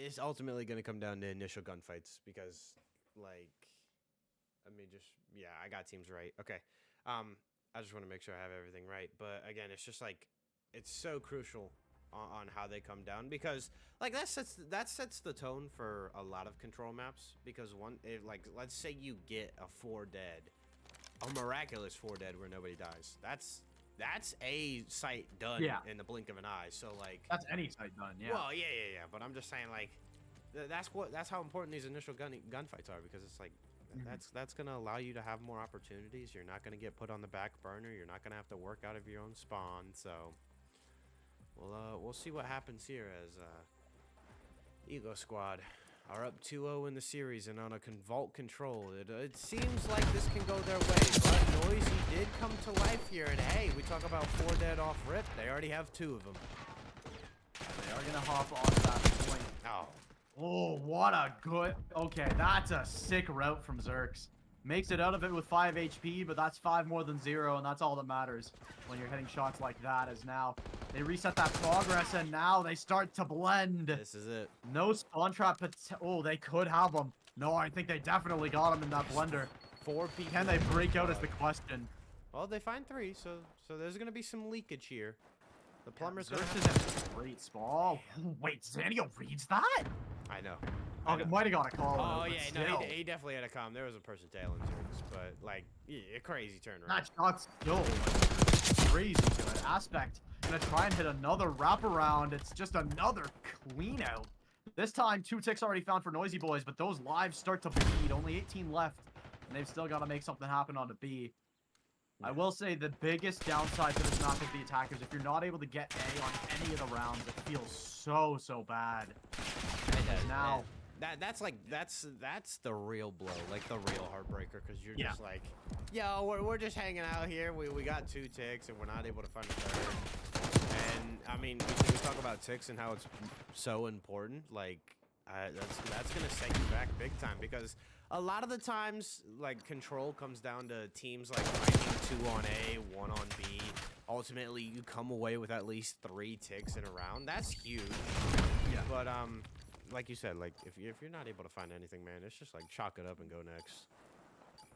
it's ultimately going to come down to initial gunfights because, like, I got teams right. Okay, I just want to make sure I have everything right. But again, it's just like it's so crucial on how they come down, because like that sets the tone for a lot of control maps. Because like let's say you get a 4 dead, a miraculous 4 dead where nobody dies. That's a sight done in the blink of an eye. So like that's any sight done. Yeah. Well, yeah. But I'm just saying, like, that's how important these initial gunfights are, because it's like that's gonna allow you to have more opportunities. You're not gonna get put on the back burner. You're not gonna have to work out of your own spawn. So we'll see what happens here as Ego Squad are up 2-0 in the series and on a vault control. It seems like this can go their way, but Noizii did come to life here, and hey, we talk about 4 dead off rip. They already have 2 of them. They are gonna hop on that point. Oh, what a good... Okay, that's a sick route from Zerx. Makes it out of it with 5 HP, but that's 5 more than 0, and that's all that matters when you're hitting shots like that. As now they reset that progress, and now they start to blend. This is it. No spawn trap, but oh, they could have them. No, I think they definitely got him in that blender. 4 people. Can they break out is the question. Well, they find 3, so there's gonna be some leakage here. The plumber's gonna Zerx is in a great spot. Oh, wait, Zanio reads that? I know. Oh, it might have got a call. Oh, yeah, no, he definitely had a comm. There was a person tailing Zerx, but, like, yeah, a crazy turnaround. That shot's still crazy good. Aspect gonna try and hit another wraparound. It's just another clean out. This time, 2 ticks already found for Noizii Boyz, but those lives start to bleed. Only 18 left, and they've still got to make something happen on the B. I will say the biggest downside to this map of the attackers, if you're not able to get A on any of the rounds, it feels so bad. And now... That's the real blow, like the real heartbreaker, because you're just like, yo, we're just hanging out here. We got 2 ticks and we're not able to find a 3rd. And I mean, we talk about ticks and how it's so important. Like that's gonna set you back big time, because a lot of the times, like, control comes down to teams like finding 2 on A, 1 on B. Ultimately, you come away with at least 3 ticks in a round. That's huge. Yeah. But like you said, like if you're not able to find anything, man, it's just like chalk it up and go next.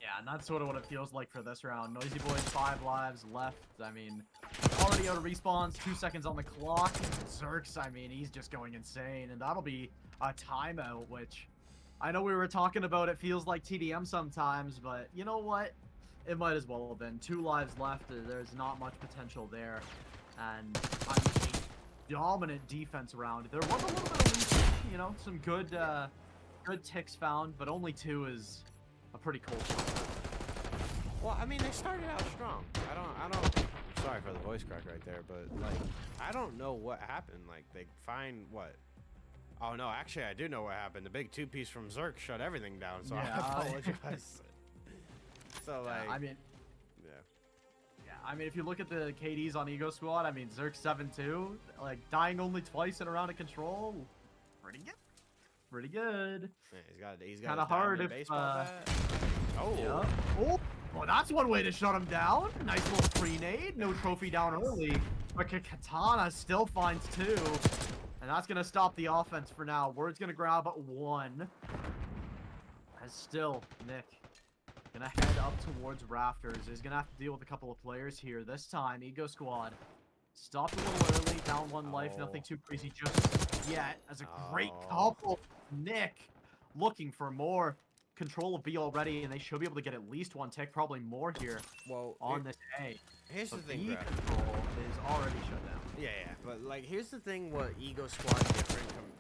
Yeah, and that's sort of what it feels like for this round. Noizii Boyz 5 lives left. I mean, already out of respawns, 2 seconds on the clock. Zerx, I mean, he's just going insane, and that'll be a timeout, which I know we were talking about. It feels like TDM sometimes, but you know what? It might as well have been. 2 lives left. There's not much potential there, and I mean, dominant defense round. There was a little bit of lead, you know, some good ticks found, but only 2 is a pretty cold shot. Well, I mean, they started out strong. I don't. Sorry for the voice crack right there, but like, I don't know what happened. Like, they find what? Oh no, actually, I do know what happened. The big 2-piece from Zerk shut everything down. So yeah, I apologize. So like, I mean, I mean, if you look at the KDs on Ego Squad, I mean, Zerk 7-2, like, dying only twice in a round of control, pretty good. Pretty good. Yeah, he's got kind of hard if, oh. Yeah. Oh, well, that's one way to shut him down. Nice little pre-nade, no trophy down early, but Katana still finds 2, and that's gonna stop the offense for now. Word's gonna grab 1, as still Nick gonna head up towards Rafters. He's gonna have to deal with a couple of players here. This time, Ego Squad stopped a little early, down 1 life, nothing too crazy just yet. As a great couple, Nick looking for more control of B already, and they should be able to get at least 1 tick, probably more here. Well, on this A. Here's the thing, B control is already shut down. Yeah, but like, here's the thing: what Ego Squad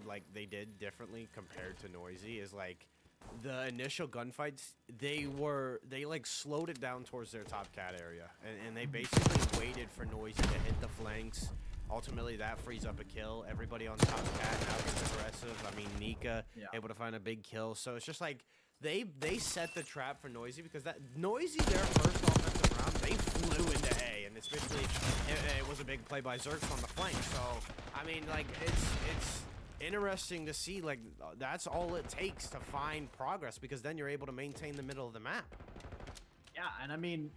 like they did differently compared to Noizii is like, the initial gunfights, they like slowed it down towards their top cat area, and they basically waited for Noizii to hit the flanks. Ultimately, that frees up a kill. Everybody on top cat now gets aggressive. I mean, Nika able to find a big kill. So it's just like they set the trap for Noizii, because that Noizii, their first offensive round, they flew into A, and especially it was a big play by Zerx on the flank. So I mean, like, it's interesting to see, like, that's all it takes to find progress, because then you're able to maintain the middle of the map. Yeah, and I mean,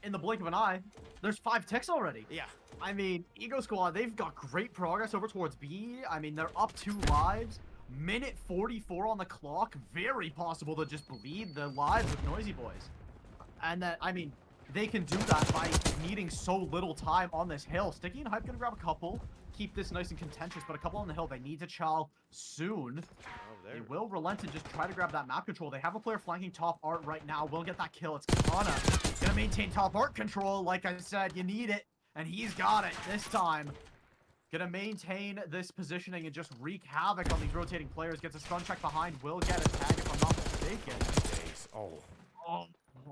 in the blink of an eye, there's 5 ticks already. Yeah. I mean, Ego Squad, they've got great progress over towards B. I mean, they're up 2 lives. Minute 44 on the clock. Very possible to just bleed the lives with Noizii Boyz. And that, I mean, they can do that by needing so little time on this hill. Sticky and Hype gonna grab a couple, keep this nice and contentious, but a couple on the hill. They need to chow soon. They will relent and just try to grab that map control. They have a player flanking top art right now. Will get that kill. It's Katana. Gonna maintain top art control. Like I said, you need it. And he's got it this time. Gonna maintain this positioning and just wreak havoc on these rotating players. Gets a stun check behind. Will get a tag if I'm not mistaken. Oh,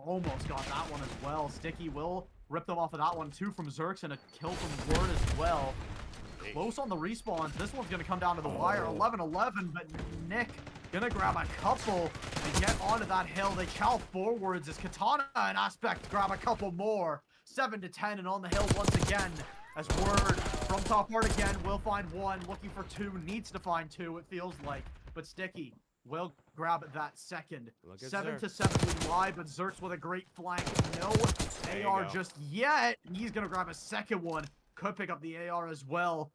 almost got that one as well. Sticky will rip them off of that one too from Zerx and a kill from Word as well. Close on the respawns. This one's gonna come down to the wire. 11-11, but Nick gonna grab a couple and get onto that hill. They chow forwards as Katana and Aspect grab a couple more. 7-10 and on the hill once again. As Word from top art again will find one. Looking for two. Needs to find two, it feels like. But Sticky will grab that second. 7-7 we lie, but Zerx with a great flank. No AR just yet. He's gonna grab a second one. Could pick up the AR as well.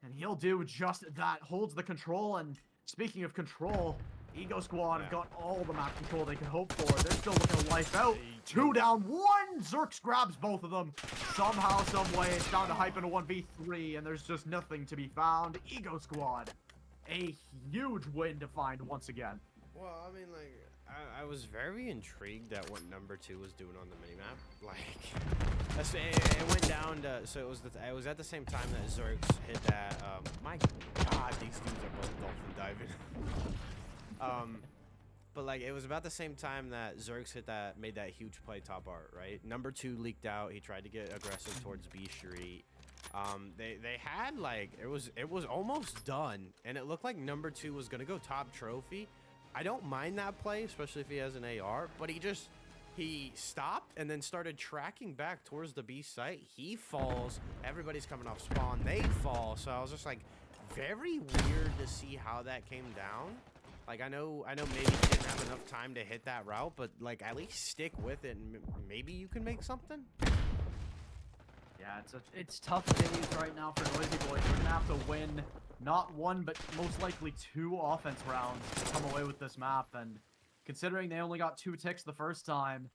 And he'll do just that. Holds the control. And speaking of control, Ego Squad have got all the map control they can hope for. They're still looking to life out. 2 down, 1. Zerx grabs both of them. Somehow, some way, it's down to Hype in a 1v3. And there's just nothing to be found. Ego Squad, a huge win to find once again. Well, I mean, like, I was very intrigued at what number 2 was doing on the minimap. Like, it went down to, so it was at the same time that Zerx hit that, my god, these dudes are both dolphin diving. But like, it was about the same time that Zerx made that huge play top art, right? Number 2 leaked out, he tried to get aggressive towards B Street. They had, like, it was almost done, and it looked like number 2 was gonna go top trophy. I don't mind that play, especially if he has an AR, but he stopped and then started tracking back towards the B site. He falls, everybody's coming off spawn, they fall. So I was just like, very weird to see how that came down. Like, I know maybe he didn't have enough time to hit that route, but like, at least stick with it and maybe you can make something. Yeah, it's tough days right now for Noizii Boyz. We're gonna have to win not 1, but most likely 2 offense rounds to come away with this map. And considering they only got 2 ticks the first time,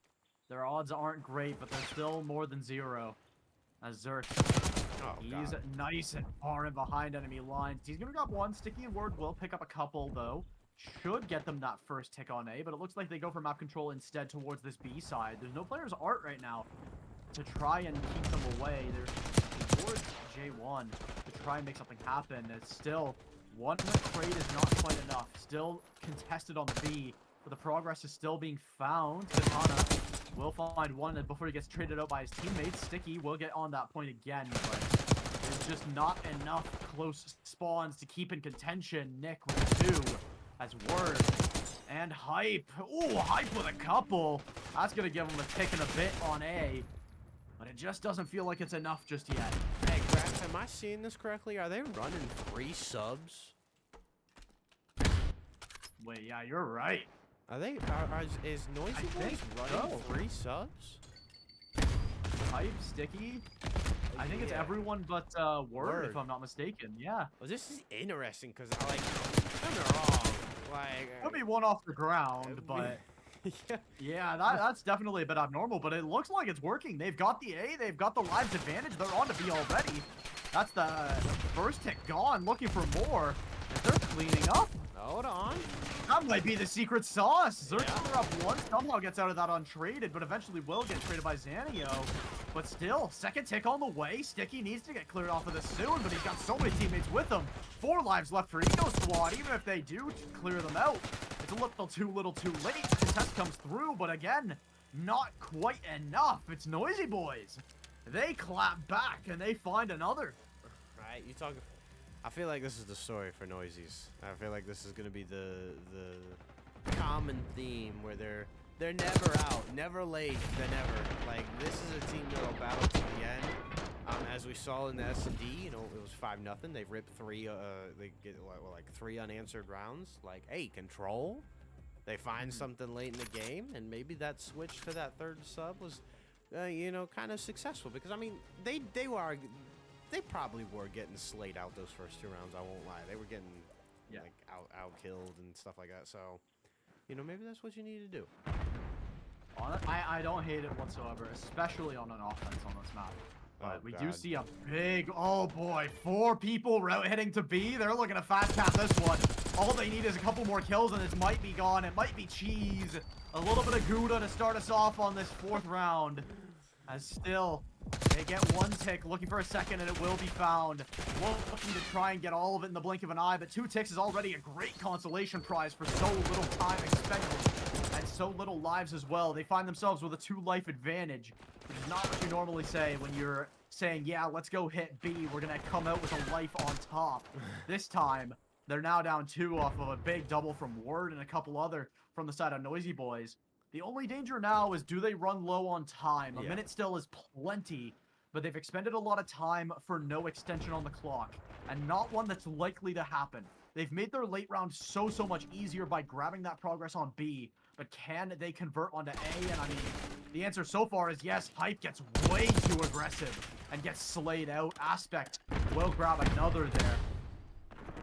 their odds aren't great, but they're still more than 0. As Zerx, he's nice and far in behind enemy lines. He's gonna grab 1. Sticky and Word will pick up a couple though. Should get them that first tick on A, but it looks like they go for map control instead towards this B side. There's no player's art right now to try and keep them away. There's towards J1 to try and make something happen. It's still 1 crate is not quite enough. Still contested on the B, but the progress is still being found. Katana will find one before he gets traded out by his teammates. Sticky will get on that point again, but there's just not enough close spawns to keep in contention. Nick with 2 as Word and Hype. Ooh, Hype with a couple. That's gonna give him a tick and a bit on A. But it just doesn't feel like it's enough just yet. Hey, Grass, am I seeing this correctly? Are they running 3 subs? Wait, yeah, you're right. Are they? Is Noizii Boyz running 3 subs? Hype, Sticky. I think it's everyone but Word, if I'm not mistaken. Yeah. Well, this is interesting because I like. Don't get me wrong. Like, could be 1 off the ground, but. Yeah, that's definitely a bit abnormal, but it looks like it's working. They've got the A, they've got the lives advantage, they're on to B already. That's the first tick gone, looking for more. As they're cleaning up. Hold on. That might be the secret sauce. Zerxer up 1, somehow gets out of that untraded, but eventually will get traded by Zanio. But still, second tick on the way. Sticky needs to get cleared off of this soon, but he's got so many teammates with him. 4 lives left for Ego Squad, even if they do clear them out. It's a little too late. The test comes through, but again, not quite enough. It's Noizii Boyz. They clap back and they find another. Right, you talk. I feel like this is the story for Noizii's. I feel like this is gonna be the common theme where they're never out, never late, they're never. Like, this is a team that'll battle to the end. As we saw in the S&D, you know, it was 5-0. They've ripped 3. They get like 3 unanswered rounds. Like, hey, control. They find something late in the game, and maybe that switch to that 3rd sub was, you know, kind of successful because I mean, they probably were getting slayed out those first 2 rounds. I won't lie. They were getting like out killed and stuff like that. So, you know, maybe that's what you need to do. I don't hate it whatsoever, especially on an offense on this map. But we do God. see a big, oh boy, 4 people route hitting to B. They're looking to fast cap this one. All they need is a couple more kills and this might be gone. It might be cheese. A little bit of Gouda to start us off on this 4th round. As still, they get 1 tick, looking for a second, and it will be found. Looking to try and get all of it in the blink of an eye, but 2 ticks is already a great consolation prize for so little time expended and so little lives as well. They find themselves with a 2-life advantage, which is not what you normally say when you're saying, yeah, let's go hit B. We're going to come out with a life on top. This time, they're now down 2 off of a big double from Word and a couple other from the side of Noizii Boyz. The only danger now is, do they run low on time? A minute still is plenty, but they've expended a lot of time for no extension on the clock, and not one that's likely to happen. They've made their late round so much easier by grabbing that progress on B, but can they convert onto A? And I mean, the answer so far is yes. Hype gets way too aggressive and gets slayed out. Aspect will grab another there.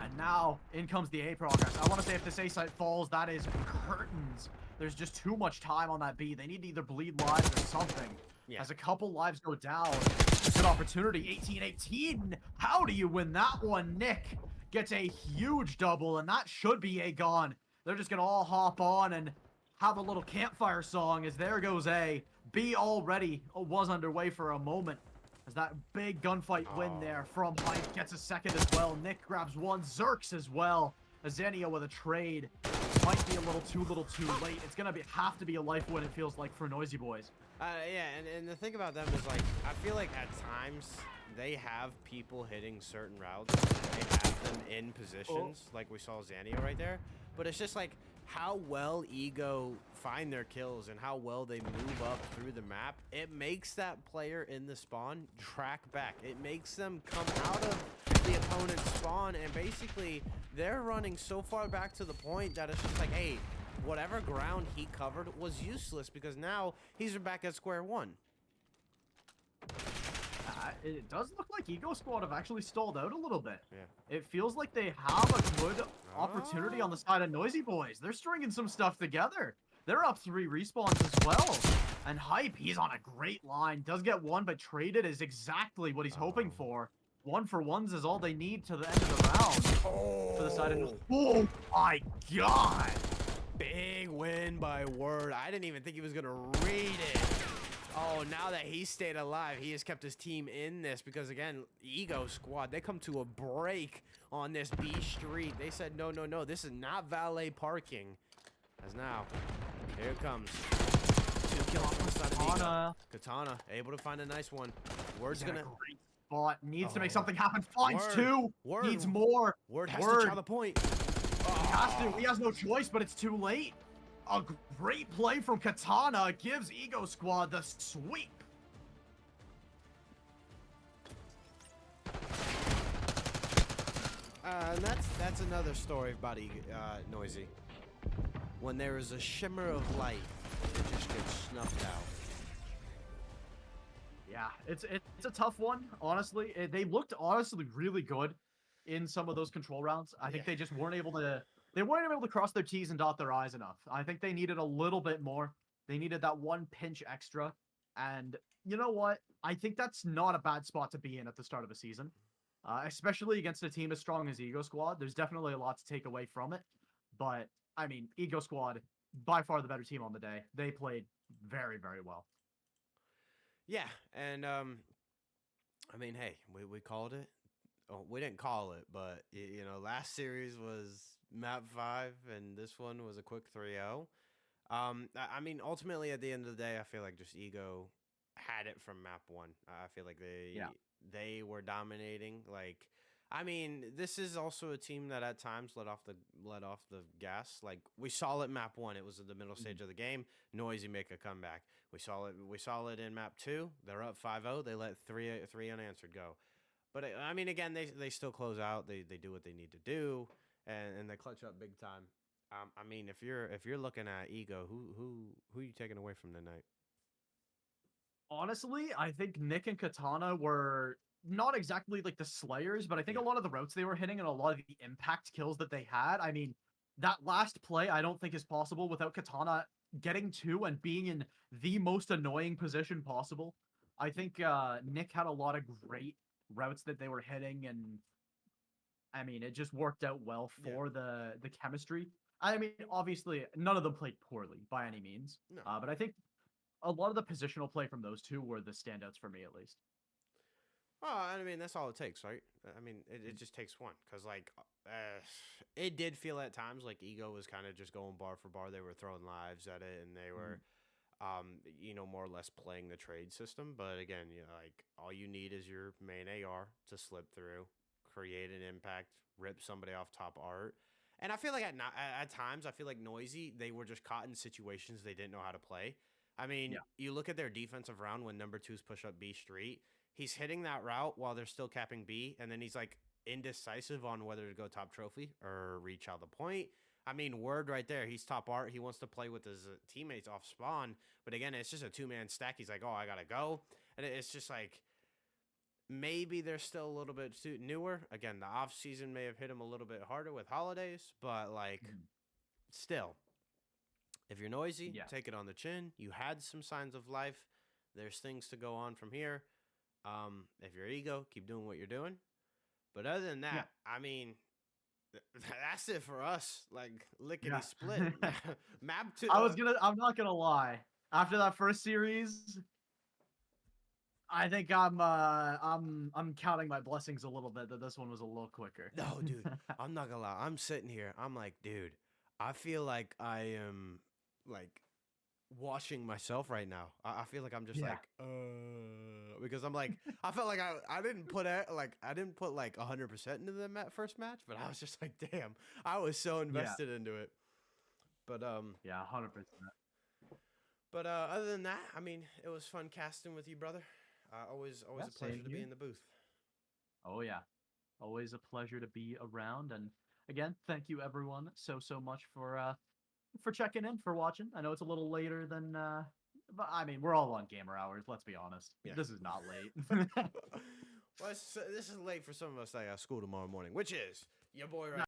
And now, in comes the A progress. I want to say if this A site falls, that is curtains. There's just too much time on that B. They need to either bleed lives or something. Yeah. As a couple lives go down, good opportunity. 18-18. How do you win that one? Nick gets a huge double, and that should be A gone. They're just going to all hop on and have a little campfire song as there goes A. B already was underway for a moment. As that big gunfight win there from Hype gets a second as well. Nick grabs 1. Zerks as well. Azenia with a trade. Might be a little too late. It's gonna have to be a life win, it feels like, for Noizii Boyz. Yeah, and the thing about them is, like, I feel like at times they have people hitting certain routes. They have them in positions, like we saw Zanio right there. But it's just like how well Ego find their kills and how well they move up through the map. It makes that player in the spawn track back. It makes them come out of the opponent's spawn, and basically they're running so far back to the point that it's just like, hey, whatever ground he covered was useless because now he's back at square one. It does look like Ego Squad have actually stalled out a little bit. Yeah. It feels like they have a good opportunity on the side of Noizii Boyz. They're stringing some stuff together. They're up 3 respawns as well. And Hype, he's on a great line. Does get 1, but traded is exactly what he's hoping for. 1 for 1s is all they need to the end of the round. For the side of oh my god! Big win by Word. I didn't even think he was going to read it. Oh, now that he stayed alive, he has kept his team in this because, again, Ego Squad, they come to a break on this B street. They said, no, this is not valet parking. As now, here it comes. 2 kill off on the side of Ego. Katana, able to find a nice one. Word's going to... Great spot. Needs to make something happen. Finds Word. 2. Word. Needs more. Word has to try the point. He has to. He has no choice, but it's too late. A great play from Katana gives Ego Squad the sweep. And that's another story about Noizii. When there is a shimmer of light, it just gets snuffed out. Yeah, it's a tough one, honestly. They looked honestly really good in some of those control rounds. I think they just weren't able to. They weren't able to cross their T's and dot their I's enough. I think they needed a little bit more. They needed that 1 pinch extra. And you know what? I think that's not a bad spot to be in at the start of a season. Especially against a team as strong as Ego Squad. There's definitely a lot to take away from it. But, I mean, Ego Squad, by far the better team on the day. They played very, very well. Yeah, and, I mean, hey, we called it. Oh, we didn't call it, but, you know, last series was map 5, and this one was a quick 3-0. I mean, ultimately, at the end of the day, I feel like just Ego had it from map 1. I feel like they were dominating. Like, I mean, this is also a team that at times let off the gas. Like, we saw it map 1. It was at the middle stage of the game. Noizii make a comeback. We saw it in map 2. They're up 5-0. They let three unanswered go. But I mean, again, they still close out. They do what they need to do, and they clutch up big time. I mean, if you're looking at Ego, who are you taking away from the night? Honestly, I think Nick and Katana were not exactly like the slayers, but I think a lot of the routes they were hitting and a lot of the impact kills that they had. I mean, that last play I don't think is possible without Katana getting 2 and being in the most annoying position possible. I think Nick had a lot of great routes that they were hitting, and I mean, it just worked out well for the chemistry. I mean, obviously, none of them played poorly by any means, No. but I think a lot of the positional play from those two were the standouts for me, at least. Well, I mean, that's all it takes, right? I mean, it just takes one. Because, like, it did feel at times like Ego was kind of just going bar for bar. They were throwing lives at it, and they were, more or less playing the trade system. But again, like, all you need is your main AR to slip through, create an impact, rip somebody off top art. And I feel like at times, I feel like Noizii, they were just caught in situations they didn't know how to play. I mean, you look at their defensive round when number 2's push up B street. He's hitting that route while they're still capping B, and then he's like indecisive on whether to go top trophy or reach out the point. I mean, word right there. He's top art. He wants to play with his teammates off spawn, but again, it's just a 2-man stack. He's like, oh, I gotta go, and it's just like maybe they're still a little bit too newer. Again, the off season may have hit him a little bit harder with holidays, but like still, if you're Noizii, take it on the chin. You had some signs of life. There's things to go on from here. If you're Ego, keep doing what you're doing. But other than that, I mean, that's it for us. Like lickety split. Map 2. I'm not gonna lie. After that first series, I think I'm counting my blessings a little bit that this one was a little quicker. No, dude, I'm not gonna lie. I'm sitting here. I'm like, dude, I feel like I am like watching myself right now. I feel like I'm just like, because I'm like, I felt like I didn't put like 100% into the first match, but I was just like, damn, I was so invested into it. But 100%. But other than that, I mean, it was fun casting with you, brother. Always a pleasure to be in the booth. Oh yeah, always a pleasure to be around. And again, thank you everyone so much for checking in, for watching. I know it's a little later than, but I mean, we're all on gamer hours. Let's be honest. Yeah. This is not late. Well, this is late for some of us that got school tomorrow morning, which is your boy right